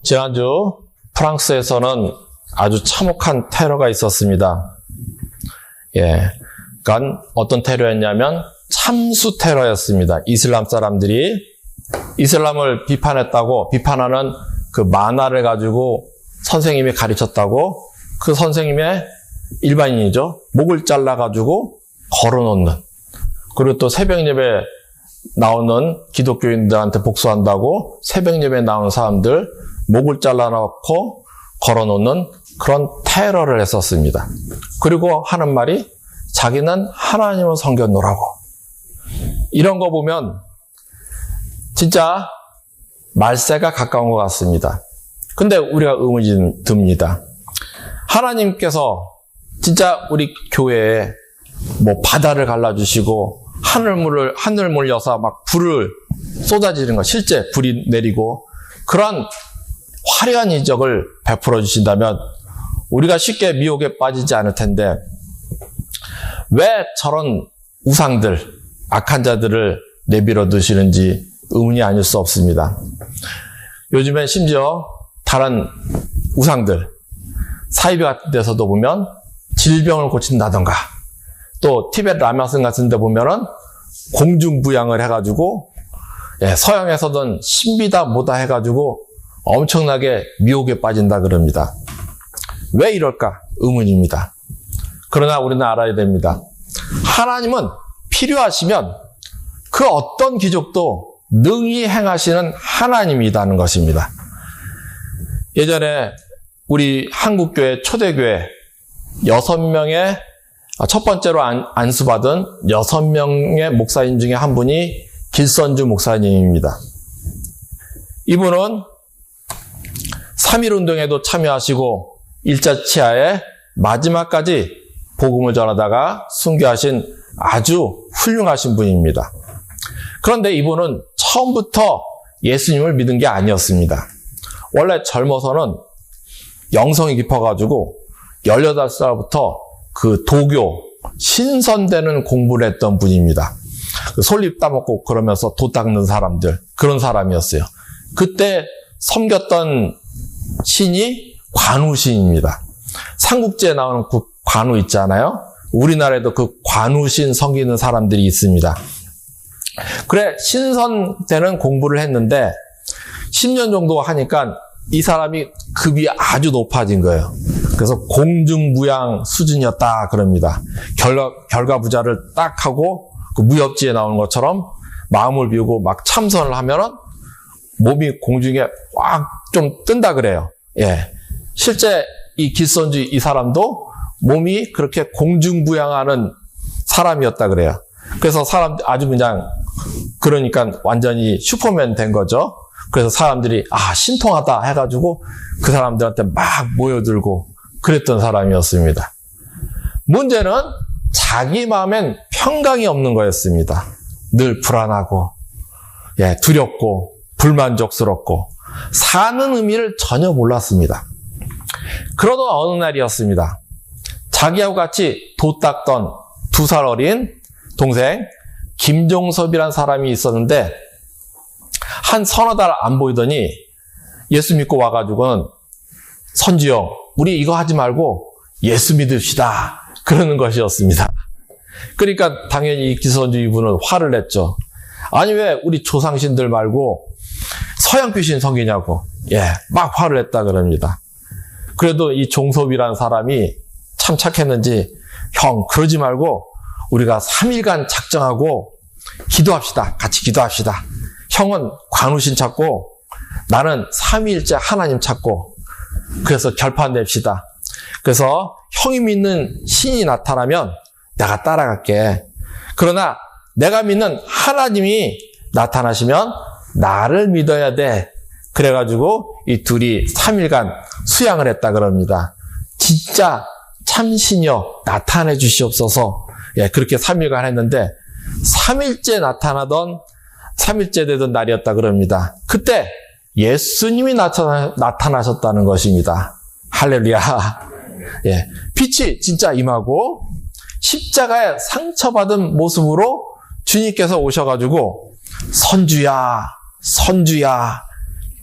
지난주 프랑스에서는 아주 참혹한 테러가 있었습니다. 그러니까 어떤 테러였냐면 참수 테러였습니다. 이슬람 사람들이 이슬람을 비판하는 그 만화를 가지고 선생님이 가르쳤다고 그 선생님의 일반인이죠. 목을 잘라가지고 걸어놓는, 그리고 또 새벽 예배 나오는 기독교인들한테 복수한다고 새벽 예배 나오는 사람들 목을 잘라놓고 걸어놓는 그런 테러를 했었습니다. 그리고 하는 말이 자기는 하나님을 섬겨노라고. 이런 거 보면 진짜 말세가 가까운 것 같습니다. 근데 우리가 의문이 듭니다. 하나님께서 진짜 우리 교회에 바다를 갈라주시고 하늘물 여사 막 불을 쏟아지는 거, 실제 불이 내리고 그런 화려한 이적을 베풀어 주신다면 우리가 쉽게 미혹에 빠지지 않을 텐데 왜 저런 우상들, 악한 자들을 내버려 두시는지 의문이 아닐 수 없습니다. 요즘엔 심지어 다른 우상들, 사이비 같은 데서도 보면 질병을 고친다던가, 또 티베트 라마슨 같은 데 보면은 공중부양을 해가지고, 서양에서는 신비다 뭐다 해가지고 엄청나게 미혹에 빠진다 그럽니다. 왜 이럴까? 의문입니다. 그러나 우리는 알아야 됩니다. 하나님은 필요하시면 그 어떤 기적도 능히 행하시는 하나님이라는 것입니다. 예전에 우리 한국교회 초대교회 6명의 첫 번째로 안수받은 6명의 목사님 중에 한 분이 길선주 목사님입니다. 이분은 3.1운동에도 참여하시고 일자치하에 마지막까지 복음을 전하다가 순교하신 아주 훌륭하신 분입니다. 그런데 이분은 처음부터 예수님을 믿은 게 아니었습니다. 원래 젊어서는 영성이 깊어가지고 18살부터 그 도교, 신선되는 공부를 했던 분입니다. 솔잎 따먹고 그러면서 도 닦는 사람들, 그런 사람이었어요. 그때 섬겼던 신이 관우신입니다. 삼국지에 나오는 그 관우 있잖아요. 우리나라에도 그 관우신 섬기는 사람들이 있습니다. 그래, 신선되는 공부를 했는데 10년 정도 하니까 이 사람이 급이 아주 높아진 거예요. 그래서 공중부양 수준이었다 그럽니다. 결과부자를 딱 하고 그 무협지에 나오는 것처럼 마음을 비우고 막 참선을 하면은 몸이 공중에 확 좀 뜬다 그래요. 실제 이 길선주 이 사람도 몸이 그렇게 공중부양하는 사람이었다 그래요. 그래서 아주 그냥 그러니까 완전히 슈퍼맨 된 거죠. 그래서 사람들이 신통하다 해가지고 그 사람들한테 막 모여들고 그랬던 사람이었습니다. 문제는 자기 마음엔 평강이 없는 거였습니다. 늘 불안하고 두렵고 불만족스럽고 사는 의미를 전혀 몰랐습니다. 그러던 어느 날이었습니다. 자기하고 같이 도 닦던 2살 어린 동생 김종섭이라는 사람이 있었는데 한 서너 달 안 보이더니 예수 믿고 와가지고는 선지요, 우리 이거 하지 말고 예수 믿읍시다 그러는 것이었습니다. 그러니까 당연히 이 기선주 이분은 화를 냈죠. 아니 왜 우리 조상신들 말고 서양 귀신 섬기냐고 막 화를 냈다 그럽니다. 그래도 이 종섭이라는 사람이 참 착했는지 형 그러지 말고 우리가 3일간 작정하고 기도합시다. 같이 기도합시다. 형은 관우신 찾고 나는 3일째 하나님 찾고 그래서 결판 냅시다. 그래서 형이 믿는 신이 나타나면 내가 따라갈게. 그러나 내가 믿는 하나님이 나타나시면 나를 믿어야 돼. 그래가지고 이 둘이 3일간 수양을 했다 그럽니다. 진짜 참신여 나타내 주시옵소서. 그렇게 3일간 했는데 3일째 되던 날이었다 그럽니다. 그때 예수님이 나타나셨다는 것입니다. 할렐루야. 빛이 진짜 임하고 십자가에 상처받은 모습으로 주님께서 오셔가지고 선주야,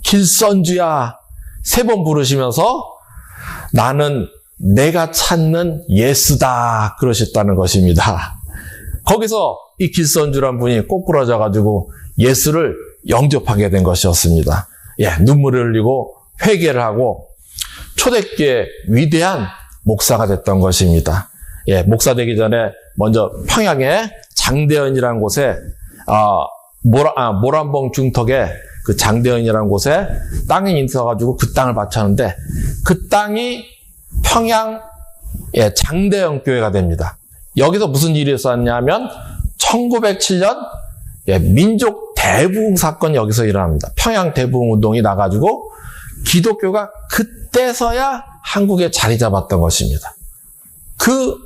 길선주야, 3번 부르시면서 나는 내가 찾는 예수다 그러셨다는 것입니다. 거기서 이 길선주란 분이 꼬꾸라져가지고 예수를 영접하게 된 것이었습니다. 눈물을 흘리고 회개를 하고 초대교회 위대한 목사가 됐던 것입니다. 목사 되기 전에 먼저 평양의 장대현이라는 곳에 모란봉 중턱에 그 장대현이라는 곳에 땅이 있어가지고 그 땅을 바쳤는데 그 땅이 평양 장대현 교회가 됩니다. 여기서 무슨 일이 있었냐면 1907년 민족 대부흥 사건이 여기서 일어납니다. 평양 대부흥 운동이 나가지고 기독교가 그때서야 한국에 자리 잡았던 것입니다. 그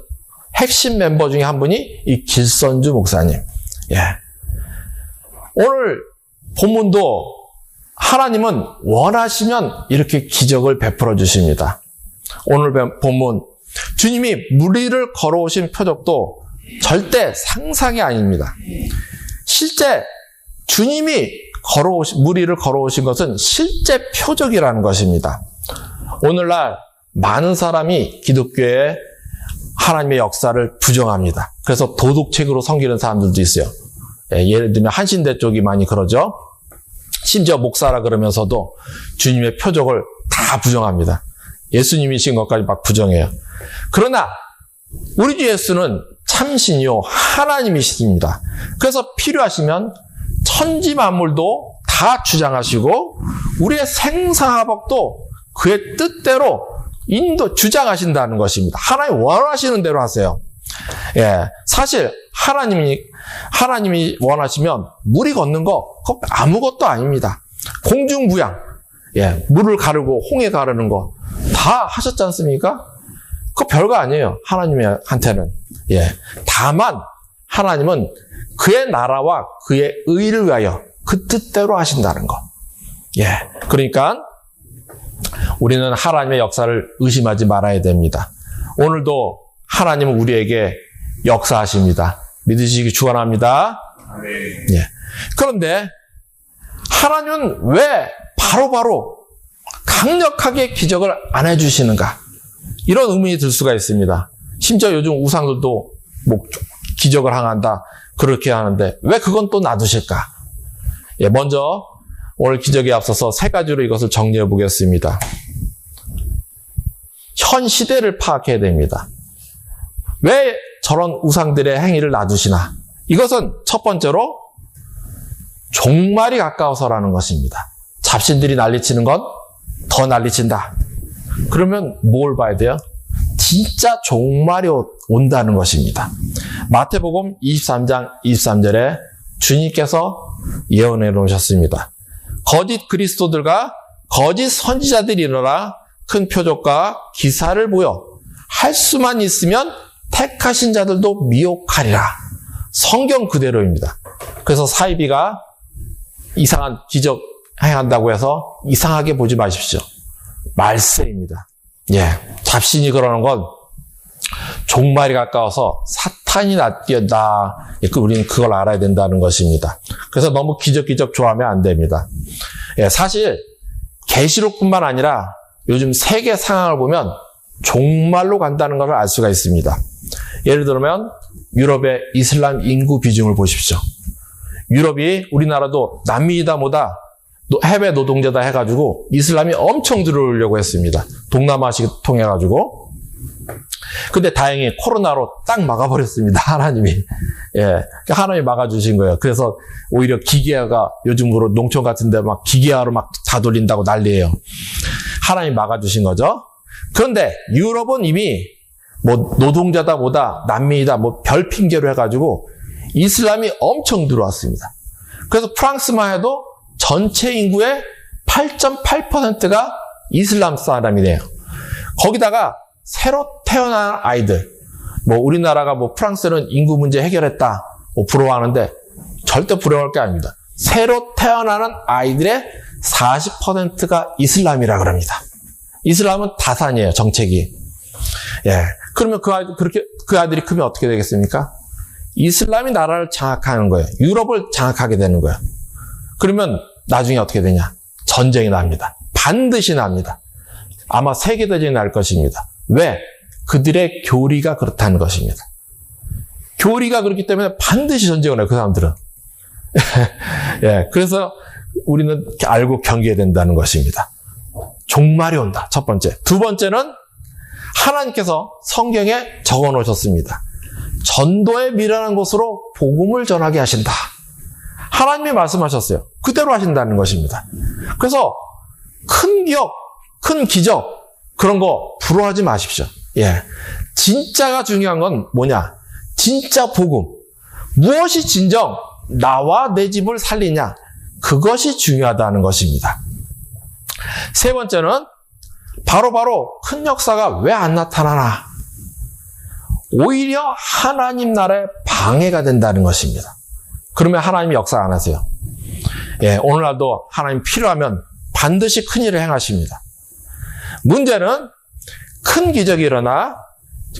핵심 멤버 중에 한 분이 이 길선주 목사님. 오늘 본문도 하나님은 원하시면 이렇게 기적을 베풀어 주십니다. 오늘 본문 주님이 무리를 걸어오신 표적도 절대 상상이 아닙니다. 실제 주님이 무리를 걸어오신 것은 실제 표적이라는 것입니다. 오늘날 많은 사람이 기독교의 하나님의 역사를 부정합니다. 그래서 도덕책으로 섬기는 사람들도 있어요. 예를 들면 한신대 쪽이 많이 그러죠. 심지어 목사라 그러면서도 주님의 표적을 다 부정합니다. 예수님이신 것까지 막 부정해요. 그러나 우리 주 예수는 참신이요 하나님이십니다. 그래서 필요하시면 천지 만물도 다 주장하시고 우리의 생사화복도 그의 뜻대로 주장하신다는 것입니다. 하나님 원하시는 대로 하세요. 사실 하나님이 원하시면 물이 걷는 거 그거 아무것도 아닙니다. 공중부양, 물을 가르고 홍해 가르는 거 다 하셨지 않습니까? 그거 별거 아니에요. 하나님한테는. 다만 하나님은 그의 나라와 그의 의를 위하여 그 뜻대로 하신다는 거. 그러니까 우리는 하나님의 역사를 의심하지 말아야 됩니다. 오늘도 하나님은 우리에게 역사하십니다. 믿으시기 축원합니다. 그런데 하나님은 왜 바로바로 강력하게 기적을 안 해주시는가? 이런 의문이 들 수가 있습니다. 심지어 요즘 우상들도 기적을 항한다 그렇게 하는데 왜 그건 또 놔두실까? 먼저 오늘 기적에 앞서서 3가지로 이것을 정리해 보겠습니다. 현 시대를 파악해야 됩니다. 왜 저런 우상들의 행위를 놔두시나? 이것은 첫 번째로 종말이 가까워서라는 것입니다. 잡신들이 난리치는 건 더 난리친다. 그러면 뭘 봐야 돼요? 진짜 종말이 온다는 것입니다. 마태복음 23장 23절에 주님께서 예언해 놓으셨습니다. 거짓 그리스도들과 거짓 선지자들이 일어나 큰 표적과 기사를 보여 할 수만 있으면 택하신 자들도 미혹하리라. 성경 그대로입니다. 그래서 사이비가 이상한 기적 행한다고 해서 이상하게 보지 마십시오. 말세입니다. 잡신이 그러는 건 종말이 가까워서 사탄이 낯띄었다. 우리는 그걸 알아야 된다는 것입니다. 그래서 너무 기적기적 좋아하면 안 됩니다. 사실 계시록뿐만 아니라 요즘 세계 상황을 보면 종말로 간다는 것을 알 수가 있습니다. 예를 들면 유럽의 이슬람 인구 비중을 보십시오. 유럽이 우리나라도 남미이다 뭐다 해외 노동자다 해가지고 이슬람이 엄청 들어오려고 했습니다. 동남아식 통해가지고. 근데 다행히 코로나로 딱 막아버렸습니다. 하나님이. 하나님이 막아주신 거예요. 그래서 오히려 기계화가 요즘으로 농촌 같은데 막 기계화로 막 다 돌린다고 난리예요. 하나님이 막아주신 거죠. 그런데 유럽은 이미 노동자다 뭐다 남미이다 별 핑계로 해가지고 이슬람이 엄청 들어왔습니다. 그래서 프랑스만 해도 전체 인구의 8.8%가 이슬람 사람이네요. 거기다가 새로 태어난 아이들, 우리나라가 프랑스는 인구 문제 해결했다, 부러워하는데 절대 부러워할 게 아닙니다. 새로 태어나는 아이들의 40%가 이슬람이라 그럽니다. 이슬람은 다산이에요, 정책이. 그러면 그 아이들이 크면 어떻게 되겠습니까? 이슬람이 나라를 장악하는 거예요. 유럽을 장악하게 되는 거예요. 그러면 나중에 어떻게 되냐? 전쟁이 납니다. 반드시 납니다. 아마 세계대전이 날 것입니다. 왜? 그들의 교리가 그렇다는 것입니다. 교리가 그렇기 때문에 반드시 전쟁을 해요, 그 사람들은. 예, 그래서 우리는 알고 경계해야 된다는 것입니다. 종말이 온다. 첫 번째. 두 번째는 하나님께서 성경에 적어 놓으셨습니다. 전도에 미련한 곳으로 복음을 전하게 하신다. 하나님이 말씀하셨어요. 그대로 하신다는 것입니다. 그래서 큰 기억, 큰 기적 그런 거 부러워하지 마십시오. 예, 진짜가 중요한 건 뭐냐? 진짜 복음. 무엇이 진정 나와 내 집을 살리냐? 그것이 중요하다는 것입니다. 세 번째는 바로 큰 역사가 왜 안 나타나나? 오히려 하나님 나라에 방해가 된다는 것입니다. 그러면 하나님이 역사 안 하세요. 예, 오늘날도 하나님 필요하면 반드시 큰 일을 행하십니다. 문제는 큰 기적이 일어나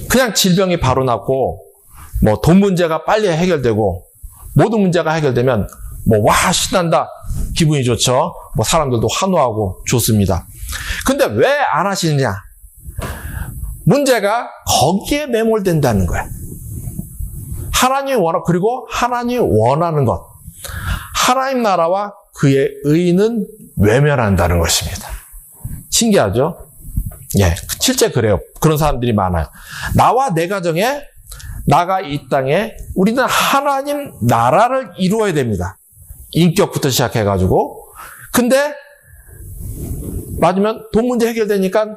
그냥 질병이 바로 낫고 뭐 돈 문제가 빨리 해결되고 모든 문제가 해결되면 뭐 와 신난다 기분이 좋죠. 뭐 사람들도 환호하고 좋습니다. 근데 왜 안 하시느냐? 문제가 거기에 매몰된다는 거예요. 그리고 하나님이 원하는 것. 하나님 나라와 그의 의는 외면한다는 것입니다. 신기하죠? 예, 실제 그래요. 그런 사람들이 많아요. 나와 내 가정에, 나가 이 땅에 우리는 하나님 나라를 이루어야 됩니다. 인격부터 시작해가지고. 근데 맞으면 돈 문제 해결되면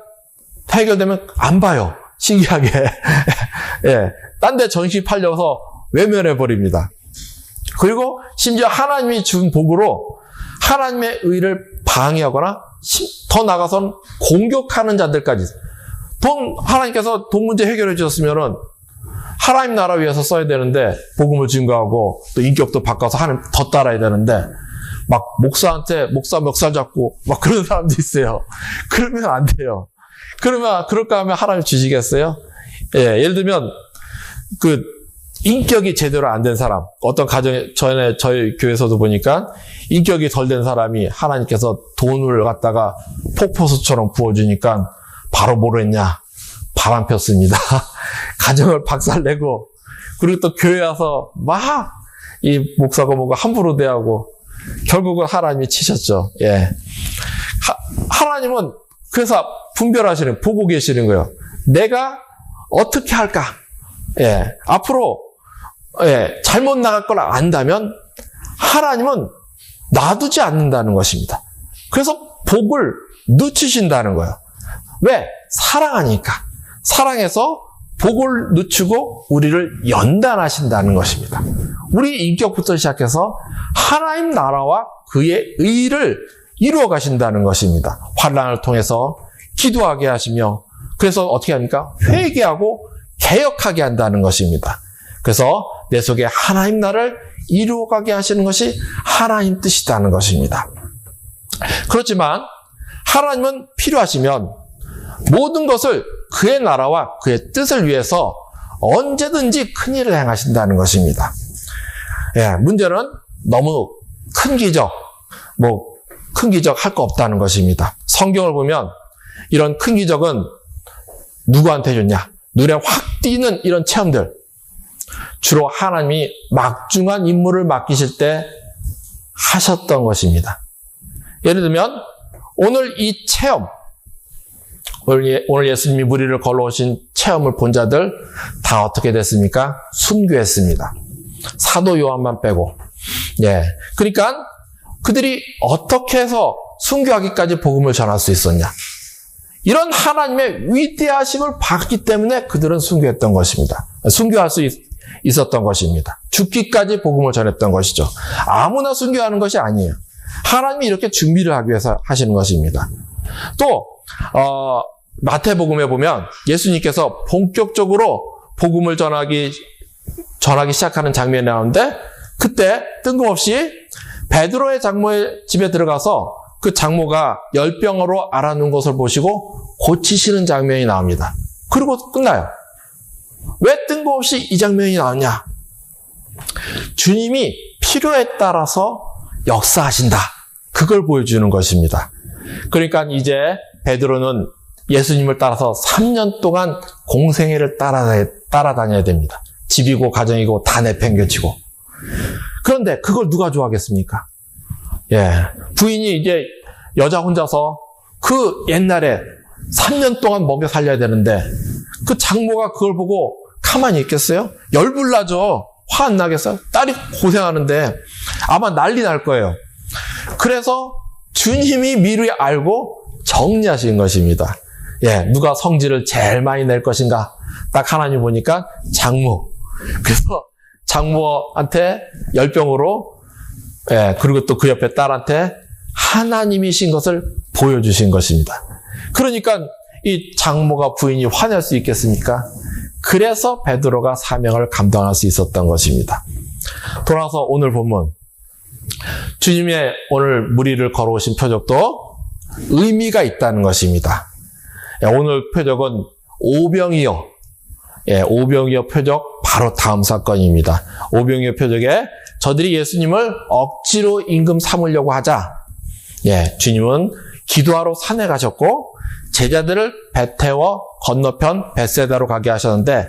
안 봐요. 신기하게. 예, 딴 데 전시 팔려서 외면해버립니다. 그리고 심지어 하나님이 준 복으로 하나님의 의를 방해하거나 더 나아가서는 공격하는 자들까지. 하나님께서 돈 문제 해결해 주셨으면은 하나님 나라 위해서 써야 되는데 복음을 증거하고 또 인격도 바꿔서 하나님 더 따라야 되는데 막 목사한테 목사 멱살 잡고 막 그런 사람도 있어요. 그러면 안 돼요. 그럴까 하면 하나님 주시겠어요? 예, 예를 들면 인격이 제대로 안 된 사람, 어떤 가정에 전에 저희 교회에서도 보니까 인격이 덜 된 사람이 하나님께서 돈을 갖다가 폭포수처럼 부어주니까 바로 뭐로 했냐? 바람 폈습니다. 가정을 박살내고, 그리고 또 교회 와서 막 이 목사가 뭐가 함부로 대하고, 결국은 하나님이 치셨죠. 예. 하나님은 그래서 보고 계시는 거예요. 내가 어떻게 할까? 예. 앞으로, 예. 잘못 나갈 걸 안다면 하나님은 놔두지 않는다는 것입니다. 그래서 복을 늦추신다는 거예요. 왜? 사랑하니까. 사랑해서 복을 늦추고 우리를 연단하신다는 것입니다. 우리 인격부터 시작해서 하나님 나라와 그의 의를 이루어 가신다는 것입니다. 환난을 통해서 기도하게 하시며, 그래서 어떻게 합니까? 회개하고 개혁하게 한다는 것입니다. 그래서 내 속에 하나님 나라를 이루어가게 하시는 것이 하나님 뜻이라는 것입니다. 그렇지만 하나님은 필요하시면 모든 것을 그의 나라와 그의 뜻을 위해서 언제든지 큰 일을 행하신다는 것입니다. 예, 문제는 너무 큰 기적 할 거 없다는 것입니다. 성경을 보면 이런 큰 기적은 누구한테 줬냐? 눈에 확 띄는 이런 체험들. 주로 하나님이 막중한 임무를 맡기실 때 하셨던 것입니다. 예를 들면 오늘 이 체험, 오늘 예수님이 무리를 걸어오신 체험을 본 자들 다 어떻게 됐습니까? 순교했습니다. 사도 요한만 빼고. 예. 그러니까 그들이 어떻게 해서 순교하기까지 복음을 전할 수 있었냐? 이런 하나님의 위대하심을 봤기 때문에 그들은 순교했던 것입니다. 순교할 수 있었던 것입니다. 죽기까지 복음을 전했던 것이죠. 아무나 순교하는 것이 아니에요. 하나님이 이렇게 준비를 하기 위해서 하시는 것입니다. 또 마태복음에 보면 예수님께서 본격적으로 복음을 전하기 시작하는 장면이 나오는데, 그때 뜬금없이 베드로의 장모의 집에 들어가서 그 장모가 열병으로 앓아놓은 것을 보시고 고치시는 장면이 나옵니다. 그리고 끝나요. 왜 뜬금없이 이 장면이 나오냐? 주님이 필요에 따라서 역사하신다. 그걸 보여주는 것입니다. 그러니까 이제 베드로는 예수님을 따라서 3년 동안 공생애를 따라다녀야 됩니다. 집이고 가정이고 다 내팽개치고. 그런데 그걸 누가 좋아하겠습니까? 부인이 이제 여자 혼자서 그 옛날에 3년 동안 먹여 살려야 되는데 그 장모가 그걸 보고 가만히 있겠어요? 열불나죠. 화 안 나겠어요? 딸이 고생하는데 아마 난리 날 거예요. 그래서 주님이 미리 알고 정리하신 것입니다. 누가 성질을 제일 많이 낼 것인가? 딱 하나님 보니까 장모. 그래서 장모한테 열병으로, 그리고 또 그 옆에 딸한테 하나님이신 것을 보여주신 것입니다. 그러니까 이 장모가 부인이 화낼 수 있겠습니까? 그래서 베드로가 사명을 감당할 수 있었던 것입니다. 돌아서 오늘 본문. 주님의 오늘 무리를 걸어오신 표적도 의미가 있다는 것입니다. 오늘 표적은 오병이어. 오병이어 표적 바로 다음 사건입니다. 오병이어 표적에 저들이 예수님을 억지로 임금 삼으려고 하자. 주님은 기도하러 산에 가셨고 제자들을 배 태워 건너편 벳세다로 가게 하셨는데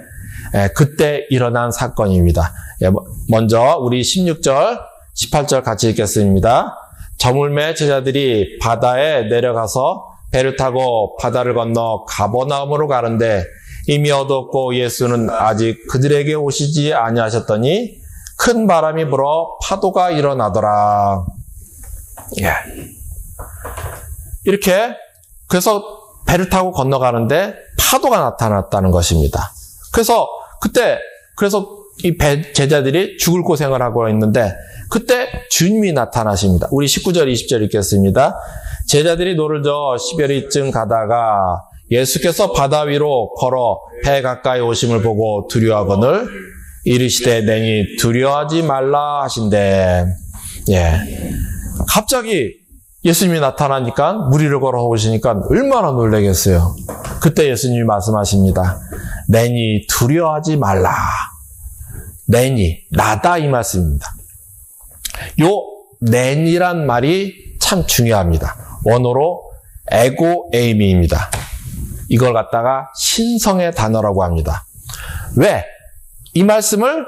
그때 일어난 사건입니다. 먼저 우리 16절, 18절 같이 읽겠습니다. 저물매 제자들이 바다에 내려가서 배를 타고 바다를 건너 가버나움으로 가는데 이미 어둡고 예수는 아직 그들에게 오시지 아니하셨더니 큰 바람이 불어 파도가 일어나더라. 이렇게 그래서 배를 타고 건너가는데 파도가 나타났다는 것입니다. 그래서 이 제자들이 죽을 고생을 하고 있는데 그때 주님이 나타나십니다. 우리 19절, 20절 읽겠습니다. 제자들이 노를 저 시베리쯤 가다가 예수께서 바다 위로 걸어 배 가까이 오심을 보고 두려워하거늘 이르시되 내니 두려워하지 말라 하신대. 갑자기 예수님이 나타나니까 무리를 걸어오시니까 얼마나 놀라겠어요. 그때 예수님이 말씀하십니다. 내니 두려워하지 말라. 내니 나다 이 말씀입니다. 요 내니란 말이 참 중요합니다. 원어로 에고 에이미입니다. 이걸 갖다가 신성의 단어라고 합니다. 왜? 이 말씀을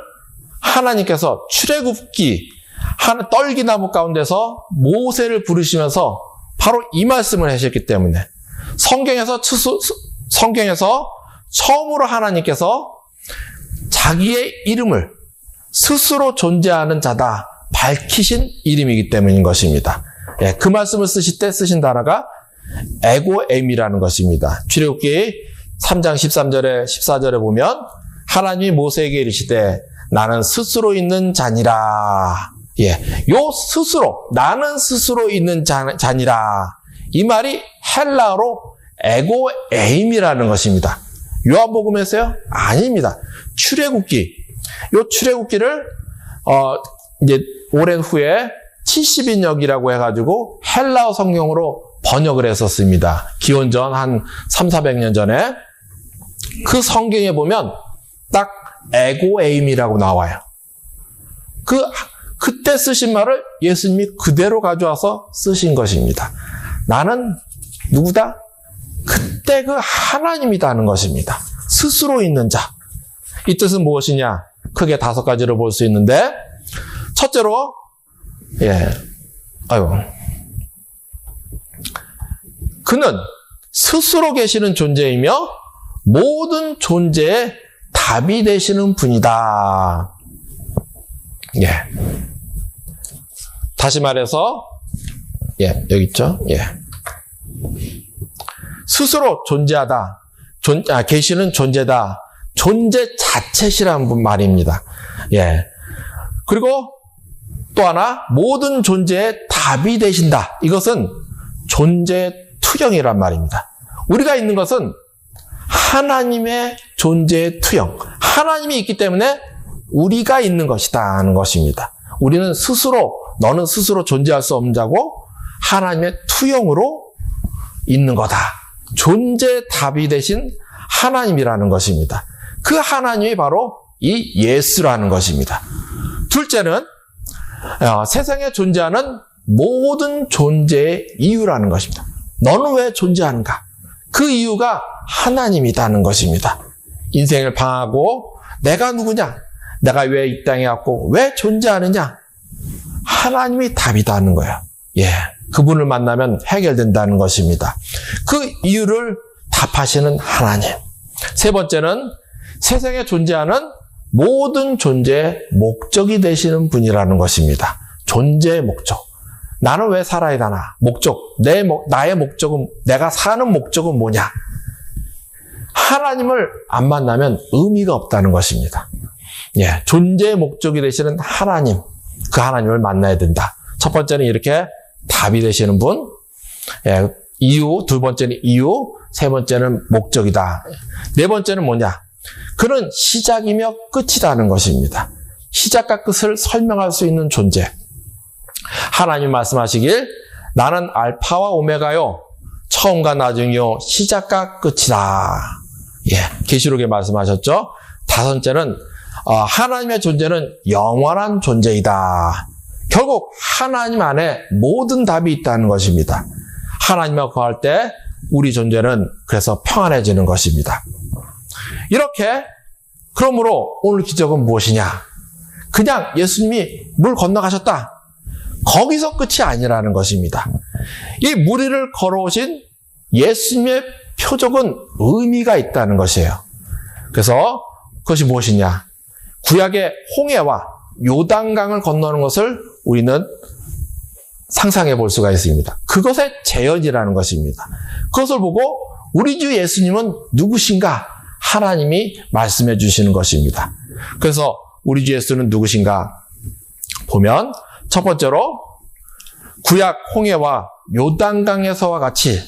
하나님께서 출애굽기 떨기나무 가운데서 모세를 부르시면서 바로 이 말씀을 하셨기 때문에 성경에서 처음으로 하나님께서 자기의 이름을 스스로 존재하는 자다 밝히신 이름이기 때문인 것입니다. 그 말씀을 쓰실 때 쓰신 단어가 에고엠이라는 것입니다. 출애굽기 3장 13절에 14절에 보면 하나님이 모세에게 이르시되 나는 스스로 있는 자니라. 요 스스로, 나는 스스로 있는 자니라. 이 말이 헬라어로 에고에임이라는 것입니다. 요한복음에서요? 아닙니다. 출애굽기. 요 출애굽기를, 이제 오랜 후에 70인역이라고 해가지고 헬라어 성경으로 번역을 했었습니다. 기원전 한 300~400년 전에. 그 성경에 보면 딱 에고에임이라고 나와요. 그때 쓰신 말을 예수님이 그대로 가져와서 쓰신 것입니다. 나는 누구다? 그때 그 하나님이다 하는 것입니다. 스스로 있는 자. 이 뜻은 무엇이냐? 크게 5가지로 볼 수 있는데, 첫째로, 그는 스스로 계시는 존재이며 모든 존재의 답이 되시는 분이다. 다시 말해서, 여기 있죠? 스스로 존재하다. 계시는 존재다. 존재 자체시라는 말입니다. 그리고 또 하나, 모든 존재의 답이 되신다. 이것은 존재 투영이란 말입니다. 우리가 있는 것은 하나님의 존재의 투영. 하나님이 있기 때문에 우리가 있는 것이다 하는 것입니다. 우리는 너는 스스로 존재할 수 없는 자고 하나님의 투영으로 있는 거다. 존재의 답이 되신 하나님이라는 것입니다. 그 하나님이 바로 이 예수라는 것입니다. 둘째는 세상에 존재하는 모든 존재의 이유라는 것입니다. 너는 왜 존재하는가? 그 이유가 하나님이다는 것입니다. 인생을 방하고 내가 누구냐? 내가 왜 이 땅에 왔고 왜 존재하느냐? 하나님이 답이다는 거예요. 예, 그분을 만나면 해결된다는 것입니다. 그 이유를 답하시는 하나님. 세 번째는 세상에 존재하는 모든 존재의 목적이 되시는 분이라는 것입니다. 존재의 목적. 나는 왜 살아야 하나? 목적. 나의 목적은, 내가 사는 목적은 뭐냐? 하나님을 안 만나면 의미가 없다는 것입니다. 예, 존재의 목적이 되시는 하나님. 그 하나님을 만나야 된다. 첫 번째는 이렇게 답이 되시는 분. 예, 이유. 두 번째는 이유. 세 번째는 목적이다. 네 번째는 뭐냐? 그는 시작이며 끝이라는 것입니다. 시작과 끝을 설명할 수 있는 존재. 하나님 말씀하시길 나는 알파와 오메가요. 처음과 나중이요. 시작과 끝이다. 예, 계시록에 말씀하셨죠. 다섯째는 하나님의 존재는 영원한 존재이다. 결국 하나님 안에 모든 답이 있다는 것입니다. 하나님과 구할 때 우리 존재는 그래서 평안해지는 것입니다. 이렇게 그러므로 오늘 기적은 무엇이냐? 그냥 예수님이 물 건너가셨다. 거기서 끝이 아니라는 것입니다. 이 물 위를 걸어오신 예수님의 표적은 의미가 있다는 것이에요. 그래서 그것이 무엇이냐? 구약의 홍해와 요단강을 건너는 것을 우리는 상상해 볼 수가 있습니다. 그것의 재현이라는 것입니다. 그것을 보고 우리 주 예수님은 누구신가? 하나님이 말씀해 주시는 것입니다. 그래서 우리 주 예수는 누구신가? 보면 첫 번째로 구약 홍해와 요단강에서와 같이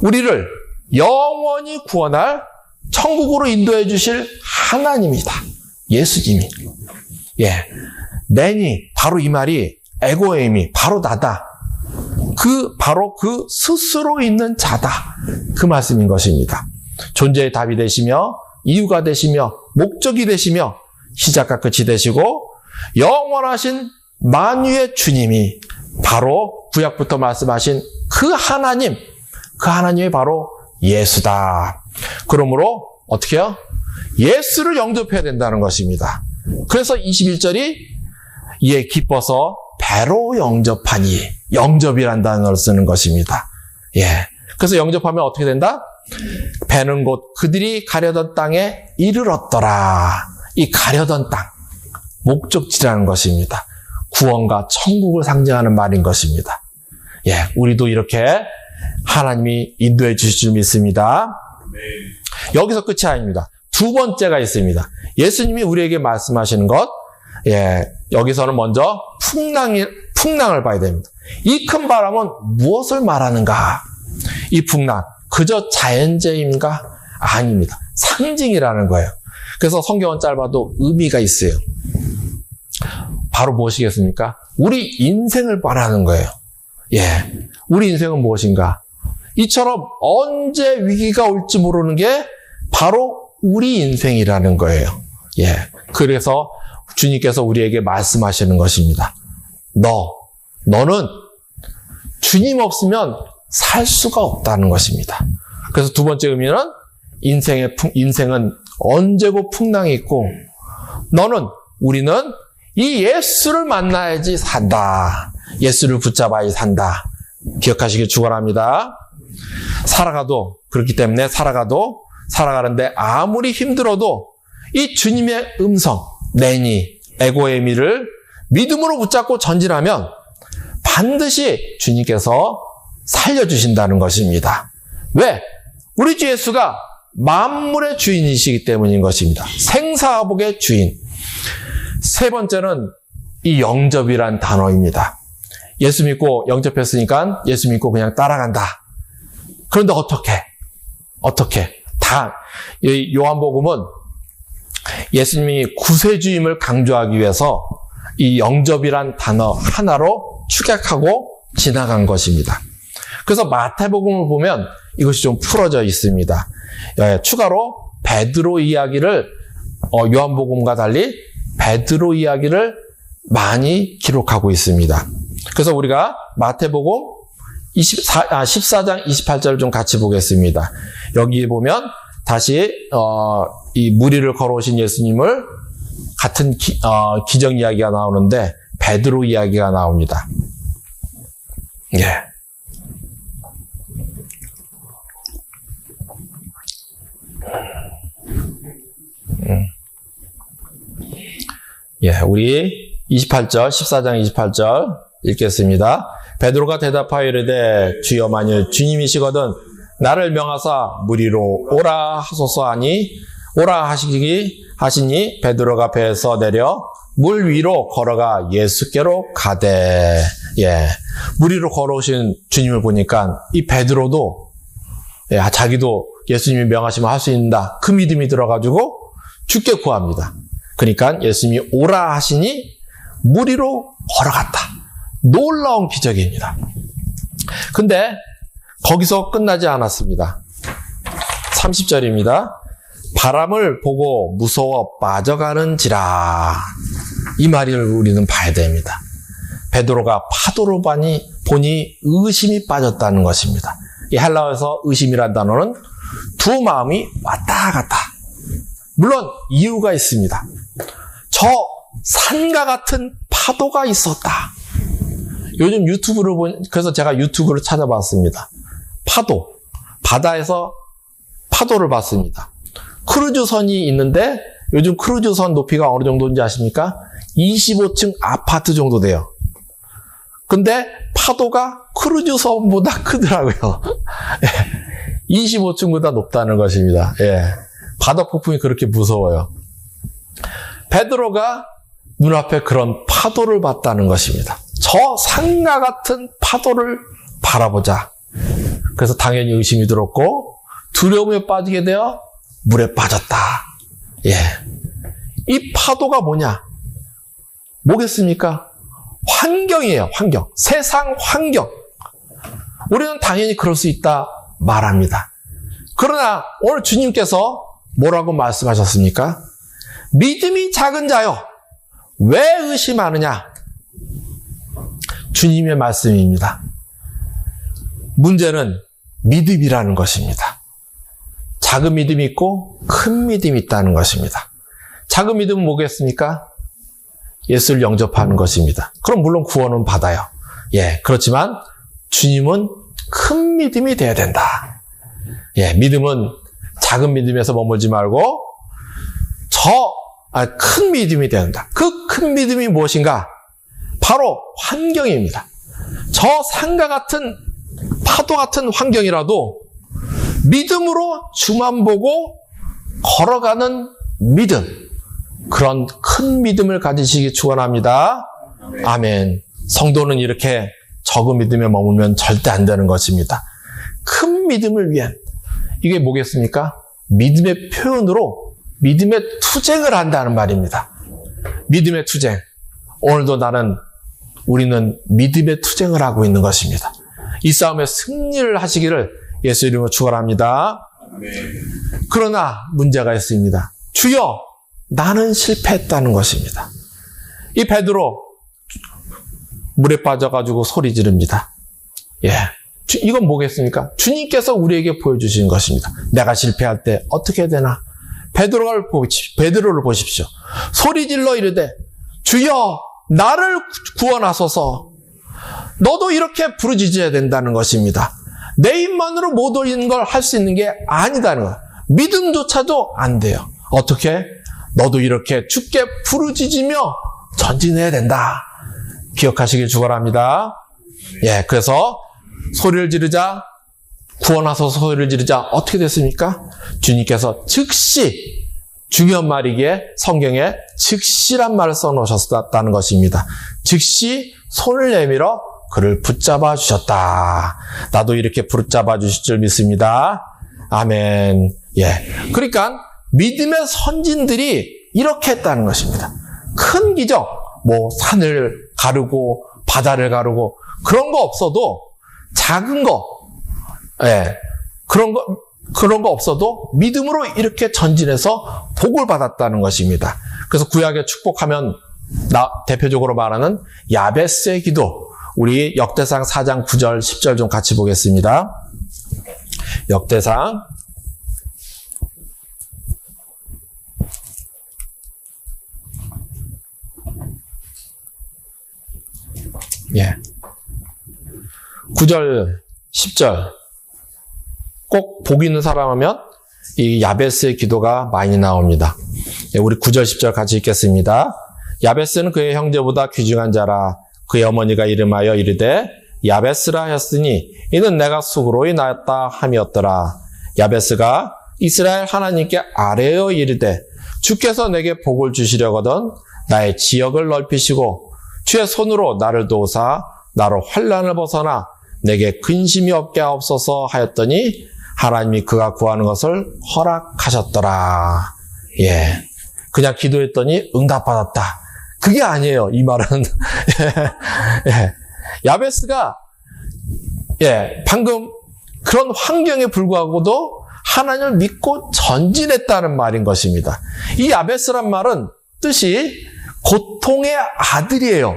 우리를 영원히 구원할 천국으로 인도해 주실 하나님이다. 예수님이. 예. 내니, 바로 이 말이 에고에임이 바로 나다. 바로 그 스스로 있는 자다. 그 말씀인 것입니다. 존재의 답이 되시며, 이유가 되시며, 목적이 되시며, 시작과 끝이 되시고, 영원하신 만유의 주님이 바로 구약부터 말씀하신 그 하나님이 바로 예수다. 그러므로 어떻게 해요? 예수를 영접해야 된다는 것입니다. 그래서 21절이 이에 기뻐서 배로 영접하니, 영접이란 단어를 쓰는 것입니다. 예. 그래서 영접하면 어떻게 된다? 배는 곧 그들이 가려던 땅에 이르렀더라. 이 가려던 땅, 목적지라는 것입니다. 구원과 천국을 상징하는 말인 것입니다. 예, 우리도 이렇게 하나님이 인도해 주실 줄 믿습니다. 여기서 끝이 아닙니다. 두 번째가 있습니다. 예수님이 우리에게 말씀하시는 것, 예, 여기서는 먼저 풍랑을 봐야 됩니다. 이 큰 바람은 무엇을 말하는가? 이 풍랑, 그저 자연재해인가? 아닙니다. 상징이라는 거예요. 그래서 성경은 짧아도 의미가 있어요. 바로 무엇이겠습니까? 우리 인생을 말하는 거예요. 예, 우리 인생은 무엇인가? 이처럼 언제 위기가 올지 모르는 게 바로 우리 인생이라는 거예요. 예, 그래서 주님께서 우리에게 말씀하시는 것입니다. 너는 주님 없으면 살 수가 없다는 것입니다. 그래서 두 번째 의미는 인생은 언제고 풍랑이 있고, 우리는 이 예수를 만나야지 산다. 예수를 붙잡아야지 산다. 기억하시길 축원합니다. 그렇기 때문에 살아가는데 아무리 힘들어도 이 주님의 음성, 에고에미를 믿음으로 붙잡고 전진하면 반드시 주님께서 살려주신다는 것입니다. 왜? 우리 주 예수가 만물의 주인이시기 때문인 것입니다. 생사화복의 주인. 세 번째는 이 영접이란 단어입니다. 예수 믿고 영접했으니까 예수 믿고 그냥 따라간다. 그런데 어떻게? 요한복음은 예수님이 구세주임을 강조하기 위해서 이 영접이란 단어 하나로 축약하고 지나간 것입니다. 그래서 마태복음을 보면 이것이 좀 풀어져 있습니다. 추가로 베드로 이야기를 요한복음과 달리 베드로 이야기를 많이 기록하고 있습니다. 그래서 우리가 마태복음, 14장 28절을 좀 같이 보겠습니다. 여기 보면 다시 이 무리를 걸어오신 예수님을 같은 기적 이야기가 나오는데 베드로 이야기가 나옵니다. 예. 예, 우리 28절, 14장 28절 읽겠습니다. 베드로가 대답하여 이르되 주여 만일 주님이시거든 나를 명하사 무리로 오라 하소서 하니 오라 하시니 베드로가 배에서 내려 물 위로 걸어가 예수께로 가되. 예, 물 위로 걸어오신 주님을 보니까 이 베드로도 자기도 예수님이 명하시면 할 수 있다. 그 믿음이 들어가지고 주께 구합니다. 그러니까 예수님이 오라 하시니 물 위로 걸어갔다. 놀라운 기적입니다. 근데 거기서 끝나지 않았습니다. 30절입니다. 바람을 보고 무서워 빠져가는지라. 이 말을 우리는 봐야 됩니다. 베드로가 파도를 보니 의심이 빠졌다는 것입니다. 이 헬라어에서 의심이라는 단어는 두 마음이 왔다 갔다. 물론 이유가 있습니다. 저 산과 같은 파도가 있었다. 요즘 유튜브를 그래서 제가 유튜브를 찾아봤습니다. 파도, 바다에서 파도를 봤습니다. 크루즈선이 있는데 요즘 크루즈선 높이가 어느 정도인지 아십니까? 25층 아파트 정도 돼요. 근데 파도가 크루즈선보다 크더라고요. 25층보다 높다는 것입니다. 예. 바다 폭풍이 그렇게 무서워요. 베드로가 눈앞에 그런 파도를 봤다는 것입니다. 저 산과 같은 파도를 바라보자. 그래서 당연히 의심이 들었고 두려움에 빠지게 되어 물에 빠졌다. 예. 이 파도가 뭐겠습니까? 환경이에요, 환경. 세상 환경. 우리는 당연히 그럴 수 있다 말합니다. 그러나 오늘 주님께서 뭐라고 말씀하셨습니까? 믿음이 작은 자여, 왜 의심하느냐? 주님의 말씀입니다. 문제는 믿음이라는 것입니다. 작은 믿음이 있고 큰 믿음이 있다는 것입니다. 작은 믿음은 뭐겠습니까? 예수를 영접하는 것입니다. 그럼 물론 구원은 받아요. 예, 그렇지만 주님은 큰 믿음이 되어야 된다. 예, 믿음은 작은 믿음에서 머물지 말고 큰 믿음이 되어야 된다. 그 큰 믿음이 무엇인가? 바로 환경입니다. 저 산과 같은 파도 같은 환경이라도 믿음으로 주만 보고 걸어가는 믿음, 그런 큰 믿음을 가지시기 축원합니다. 아멘. 성도는 이렇게 적은 믿음에 머물면 절대 안 되는 것입니다. 큰 믿음을 위한, 이게 뭐겠습니까? 믿음의 표현으로 믿음의 투쟁을 한다는 말입니다. 믿음의 투쟁. 오늘도 우리는 믿음의 투쟁을 하고 있는 것입니다. 이 싸움에 승리를 하시기를 예수 이름으로 축원합니다. 그러나 문제가 있습니다. 주여, 나는 실패했다는 것입니다. 이 베드로 물에 빠져가지고 소리 지릅니다. 예, 이건 뭐겠습니까? 주님께서 우리에게 보여주신 것입니다. 내가 실패할 때 어떻게 해야 되나? 베드로를 보십시오. 소리 질러 이르되 주여, 나를 구원하소서. 너도 이렇게 부르짖어야 된다는 것입니다. 내 힘만으로 모든 걸 할 수 있는 게 아니다는 거예요. 믿음조차도 안 돼요. 어떻게? 너도 이렇게 주께 부르짖으며 전진해야 된다. 기억하시길 축원합니다. 예, 그래서 소리를 지르자, 구원하소서 소리를 지르자. 어떻게 됐습니까? 주님께서 즉시, 중요한 말이기에 성경에 즉시란 말을 써놓으셨다는 것입니다. 즉시 손을 내밀어 그를 붙잡아 주셨다. 나도 이렇게 붙잡아 주실 줄 믿습니다. 아멘. 예. 그러니까 믿음의 선진들이 이렇게 했다는 것입니다. 큰 기적, 산을 가르고 바다를 가르고 그런 거 없어도 작은 거, 예, 그런 거 없어도 믿음으로 이렇게 전진해서 복을 받았다는 것입니다. 그래서 구약의 축복하면 대표적으로 말하는 야베스의 기도, 우리 역대상 4장 9절, 10절 좀 같이 보겠습니다. 역대상 9절, 10절. 꼭 복 있는 사람 하면 이 야베스의 기도가 많이 나옵니다. 우리 9절, 10절 같이 읽겠습니다. 야베스는 그의 형제보다 귀중한 자라. 그의 어머니가 이름하여 이르되 야베스라 하였으니 이는 내가 수고로이 낳았다 함이었더라. 야베스가 이스라엘 하나님께 아뢰어 이르되 주께서 내게 복을 주시려거든 나의 지역을 넓히시고 주의 손으로 나를 도우사 나로 환난을 벗어나 내게 근심이 없게 하옵소서 하였더니 하나님이 그가 구하는 것을 허락하셨더라. 그냥 기도했더니 응답받았다. 그게 아니에요, 이 말은. 야베스가, 방금 그런 환경에 불구하고도 하나님을 믿고 전진했다는 말인 것입니다. 이 야베스란 말은 뜻이 고통의 아들이에요.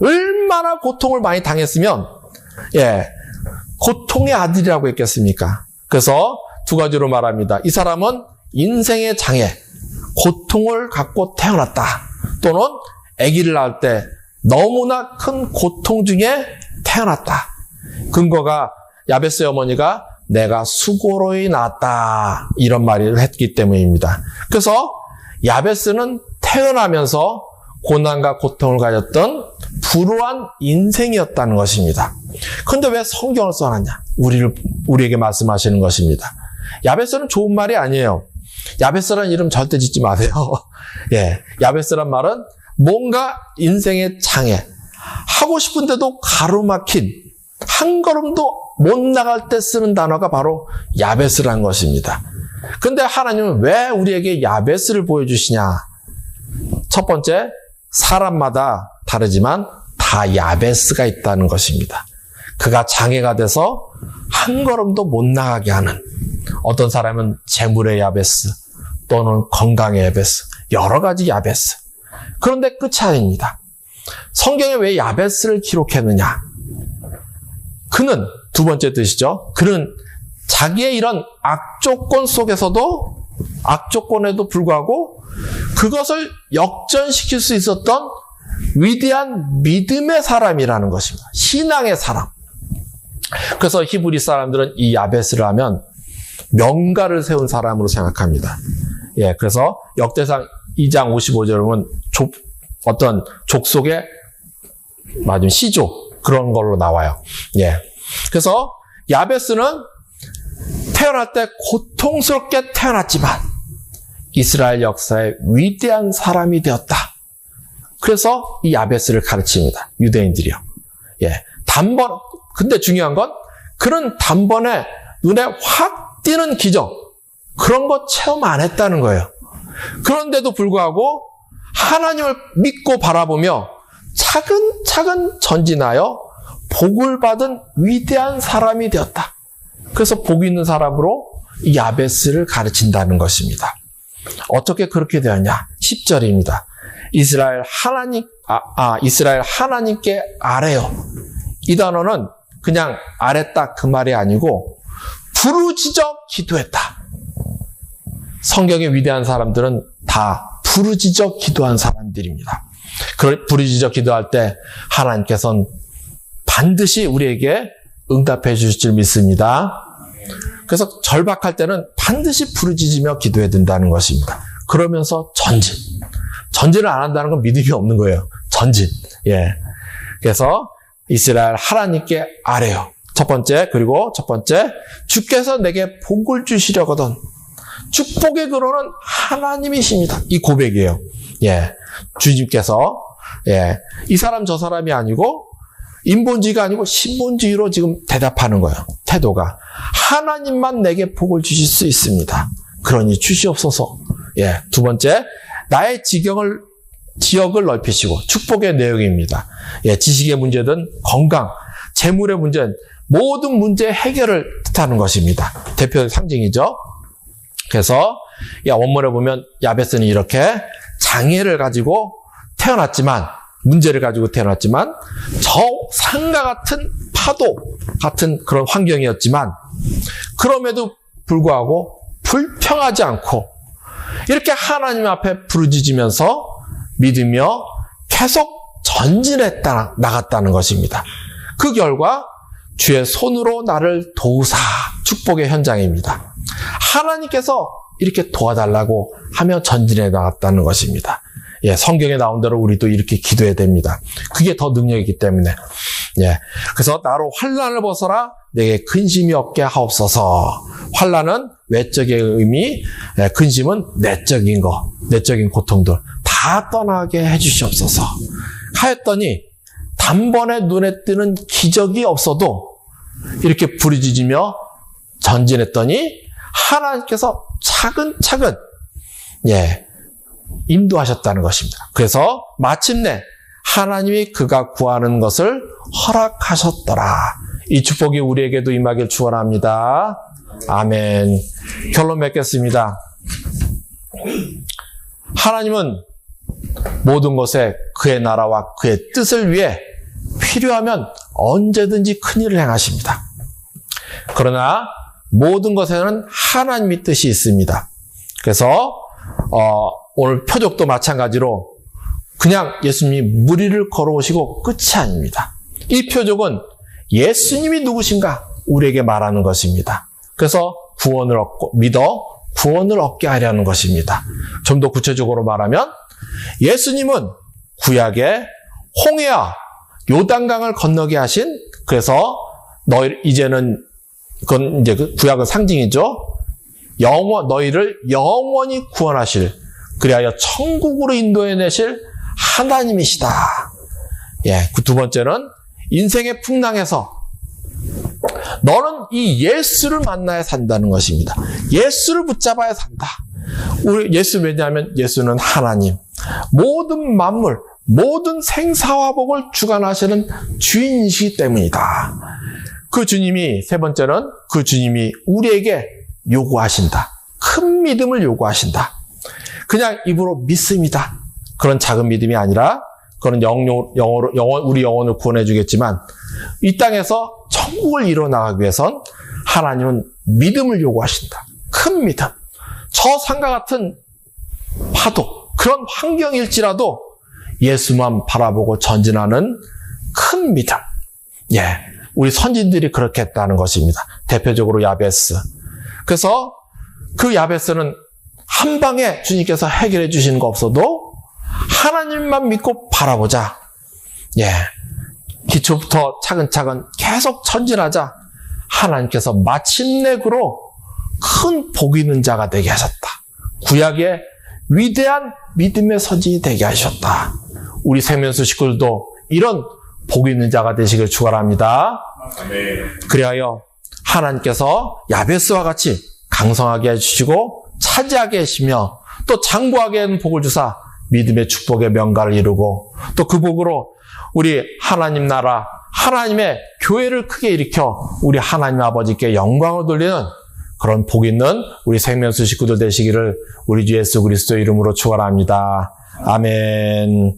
얼마나 고통을 많이 당했으면, 고통의 아들이라고 했겠습니까? 그래서 두 가지로 말합니다. 이 사람은 인생의 장애, 고통을 갖고 태어났다. 또는 아기를 낳을 때 너무나 큰 고통 중에 태어났다. 근거가 야베스의 어머니가 내가 수고로이 낳았다. 이런 말을 했기 때문입니다. 그래서 야베스는 태어나면서 고난과 고통을 가졌던 불우한 인생이었다는 것입니다. 그런데 왜 성경을 써놨냐? 우리에게 말씀하시는 것입니다. 야베스는 좋은 말이 아니에요. 야베스라는 이름 절대 짓지 마세요. 야베스란 말은 뭔가 인생의 장애, 하고 싶은데도 가로막힌, 한 걸음도 못 나갈 때 쓰는 단어가 바로 야베스라는 것입니다. 근데 하나님은 왜 우리에게 야베스를 보여주시냐? 첫 번째, 사람마다 다르지만 다 야베스가 있다는 것입니다. 그가 장애가 돼서 한 걸음도 못 나가게 하는, 어떤 사람은 재물의 야베스 또는 건강의 야베스, 여러 가지 야베스. 그런데 끝이 아닙니다. 성경에 왜 야베스를 기록했느냐? 그는, 두 번째 뜻이죠. 그는 자기의 이런 악조건 속에서도, 악조건에도 불구하고 그것을 역전시킬 수 있었던 위대한 믿음의 사람이라는 것입니다. 신앙의 사람. 그래서 히브리 사람들은 이 야베스를 하면 명가를 세운 사람으로 생각합니다. 그래서 역대상 2장 55절에 보면 어떤 족속의 맞은 시조, 그런 걸로 나와요. 그래서 야베스는 태어날 때 고통스럽게 태어났지만 이스라엘 역사의 위대한 사람이 되었다. 그래서 이 야베스를 가르칩니다. 유대인들이요. 근데 중요한 건 그런 단번에 눈에 확 띄는 기적, 그런 거 체험 안 했다는 거예요. 그런데도 불구하고 하나님을 믿고 바라보며 차근차근 전진하여 복을 받은 위대한 사람이 되었다. 그래서 복 있는 사람으로 이 야베스를 가르친다는 것입니다. 어떻게 그렇게 되었냐? 10절입니다. 이스라엘 하나님께 아뢰요. 이 단어는 그냥 아뢰다 그 말이 아니고 부르짖어 기도했다. 성경의 위대한 사람들은 다 부르짖어 기도한 사람들입니다. 부르짖어 기도할 때 하나님께서는 반드시 우리에게 응답해 주실 줄 믿습니다. 그래서 절박할 때는 반드시 부르짖으며 기도해야 된다는 것입니다. 그러면서 전진을 안 한다는 건 믿음이 없는 거예요. 전진. 그래서 이스라엘 하나님께 아뢰요. 첫 번째, 주께서 내게 복을 주시려거든. 축복의 근원은 하나님이십니다. 이 고백이에요. 주님께서, 이 사람 저 사람이 아니고, 인본주의가 아니고 신본주의로 지금 대답하는 거예요. 태도가. 하나님만 내게 복을 주실 수 있습니다. 그러니 주시옵소서. 두 번째, 나의 지역을 넓히시고, 축복의 내용입니다. 지식의 문제든 건강, 재물의 문제는 모든 문제 해결을 뜻하는 것입니다. 대표 상징이죠. 그래서 원문에 보면 야베스는 이렇게 장애를 가지고 태어났지만 문제를 가지고 태어났지만 저 산과 같은 파도 같은 그런 환경이었지만 그럼에도 불구하고 불평하지 않고 이렇게 하나님 앞에 부르짖으면서 믿으며 계속 전진해 나갔다는 것입니다. 그 결과 주의 손으로 나를 도우사 축복의 현장입니다. 하나님께서 이렇게 도와달라고 하며 전진해 나갔다는 것입니다. 예, 성경에 나온 대로 우리도 이렇게 기도해야 됩니다. 그게 더 능력이기 때문에. 예, 그래서 나로 환난을 벗어라 내게 근심이 없게 하옵소서. 환난은 외적의 의미, 근심은 내적인 거, 내적인 고통들 다 떠나게 해주시옵소서. 하였더니 단번에 눈에 띄는 기적이 없어도 이렇게 부르짖으며 전진했더니 하나님께서 차근차근 인도하셨다는 것입니다. 그래서 마침내 하나님이 그가 구하는 것을 허락하셨더라. 이 축복이 우리에게도 임하길 축원합니다. 아멘. 결론 맺겠습니다. 하나님은 모든 것에 그의 나라와 그의 뜻을 위해 필요하면 언제든지 큰일을 행하십니다. 그러나 모든 것에는 하나님의 뜻이 있습니다. 그래서 오늘 표적도 마찬가지로 그냥 예수님이 무리를 걸어오시고 끝이 아닙니다. 이 표적은 예수님이 누구신가 우리에게 말하는 것입니다. 그래서 구원을 믿어 구원을 얻게 하려는 것입니다. 좀 더 구체적으로 말하면 예수님은 구약에 홍해와 요단강을 건너게 하신, 그래서 이제는 그건 이제 구약은 상징이죠. 너희를 영원히 구원하실, 그리하여 천국으로 인도해내실 하나님이시다. 예, 그 두 번째는 인생의 풍랑에서 너는 이 예수를 만나야 산다는 것입니다. 예수를 붙잡아야 산다. 우리 예수 왜냐하면 예수는 하나님, 모든 만물, 모든 생사화복을 주관하시는 주인이시기 때문이다. 그 주님이, 세 번째는 그 주님이 우리에게 요구하신다. 큰 믿음을 요구하신다. 그냥 입으로 믿습니다. 그런 작은 믿음이 아니라, 그런 우리 영혼을 구원해 주겠지만 이 땅에서 천국을 이루어 나가기 위해선 하나님은 믿음을 요구하신다. 큰 믿음. 저 산과 같은 파도, 그런 환경일지라도 예수만 바라보고 전진하는 큰 믿음. 예, 우리 선진들이 그렇게 했다는 것입니다. 대표적으로 야베스. 그래서 그 야베스는 한 방에 주님께서 해결해 주시는 거 없어도 하나님만 믿고 바라보자. 예, 기초부터 차근차근 계속 전진하자. 하나님께서 마침내 그로 큰 복 있는 자가 되게 하셨다. 구약의 위대한 믿음의 선진이 되게 하셨다. 우리 생명수 식구들도 이런 복 있는 자가 되시길 축원합니다. 그리하여 하나님께서 야베스와 같이 강성하게 해주시고 차지하게 하시며 또 장구하게 하는 복을 주사 믿음의 축복의 명가를 이루고 또 그 복으로 우리 하나님 나라, 하나님의 교회를 크게 일으켜 우리 하나님 아버지께 영광을 돌리는 그런 복 있는 우리 생명수 식구들 되시기를 우리 주 예수 그리스도 이름으로 축원합니다. 아멘.